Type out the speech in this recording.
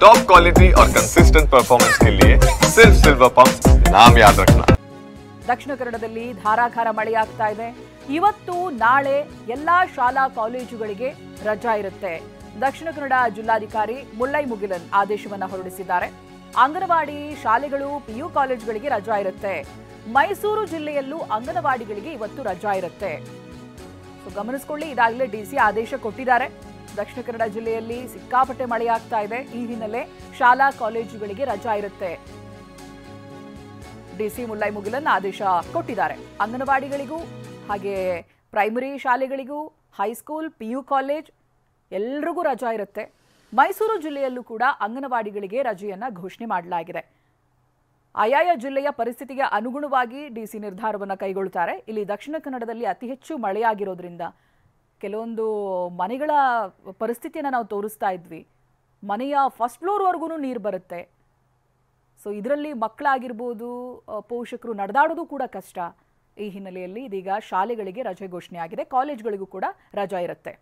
Top quality और consistent performance के लिए सिर्फ सिल्वर पंप नाम याद रखना। ದಕ್ಷಿಣ ಕನ್ನಡದಲ್ಲಿ ಧಾರಾಕಾರ ಮಳೆಯಾಗ್ತಾ ಇದೆ. ಇವತ್ತು ನಾಳೆ ಎಲ್ಲಾ ಶಾಲಾ ಕಾಲೇಜುಗಳಿಗೆ ರಜಾ ಇರುತ್ತೆ. ದಕ್ಷಿಣ ಕನ್ನಡ ಜಿಲ್ಲಾಧಿಕಾರಿ ಮುಲ್ಲೈ ಮುಗಿಲನ್ ಆದೇಶವನ್ನು ಹೊರಡಿಸಿದ್ದಾರೆ. ಅಂಗನವಾಡಿ ಶಾಲೆಗಳು ಪಿಯು ಕಾಲೇಜುಗಳಿಗೆ ರಜಾ ಇರುತ್ತೆ. ಮೈಸೂರು ಜಿಲ್ಲೆಯಲ್ಲೂ ಅಂಗನವಾಡಿಗಳಿಗೆ ಇವತ್ತು ರಜಾ ಇರುತ್ತೆ. ಸೊ ಗಮನಿಸಿಕೊಳ್ಳಿ, ಈಗಾಗಲೇ ಡಿಸಿ ಆದೇಶ ಕೊಟ್ಟಿದ್ದಾರೆ. ದಕ್ಷಿಣ ಕನ್ನಡ ಜಿಲ್ಲೆಯಲ್ಲಿ ಸಿಕ್ಕಾಪಟ್ಟೆ ಮಳೆಯಾಗ್ತಾ ಇದೆ. ಈ ಹಿನ್ನೆಲೆ ಶಾಲಾ ಕಾಲೇಜುಗಳಿಗೆ ರಜಾ ಇರುತ್ತೆ. ಡಿಸಿ ಮುಲ್ಲೈ ಮುಗಿಲನ್ ಆದೇಶ ಕೊಟ್ಟಿದ್ದಾರೆ. ಅಂಗನವಾಡಿಗಳಿಗೂ ಹಾಗೆ ಪ್ರೈಮರಿ ಶಾಲೆಗಳಿಗೂ ಹೈಸ್ಕೂಲ್ ಪಿಯು ಕಾಲೇಜ್ ಎಲ್ರಿಗೂ ರಜಾ ಇರುತ್ತೆ. ಮೈಸೂರು ಜಿಲ್ಲೆಯಲ್ಲೂ ಕೂಡ ಅಂಗನವಾಡಿಗಳಿಗೆ ರಜೆಯನ್ನ ಘೋಷಣೆ ಮಾಡಲಾಗಿದೆ. ಆಯಾಯ ಜಿಲ್ಲೆಯ ಪರಿಸ್ಥಿತಿಗೆ ಅನುಗುಣವಾಗಿ ಡಿಸಿ ನಿರ್ಧಾರವನ್ನು ಕೈಗೊಳ್ಳುತ್ತಾರೆ. ಇಲ್ಲಿ ದಕ್ಷಿಣ ಕನ್ನಡದಲ್ಲಿ ಅತಿ ಹೆಚ್ಚು ಮಳೆಯಾಗಿರೋದ್ರಿಂದ ಕೆಲವೊಂದು ಮನೆಗಳ ಪರಿಸ್ಥಿತಿಯನ್ನು ನಾವು ತೋರಿಸ್ತಾ ಇದ್ವಿ. ಮನೆಯ ಫಸ್ಟ್ ಫ್ಲೋರ್ವರೆಗೂ ನೀರು ಬರುತ್ತೆ. ಸೊ ಇದರಲ್ಲಿ ಮಕ್ಕಳಾಗಿರ್ಬೋದು, ಪೋಷಕರು ನಡೆದಾಡೋದು ಕೂಡ ಕಷ್ಟ. ಈ ಹಿನ್ನೆಲೆಯಲ್ಲಿ ಇದೀಗ ಶಾಲೆಗಳಿಗೆ ರಜೆ ಘೋಷಣೆ ಆಗಿದೆ. ಕಾಲೇಜ್ಗಳಿಗೂ ಕೂಡ ರಜಾ ಇರುತ್ತೆ.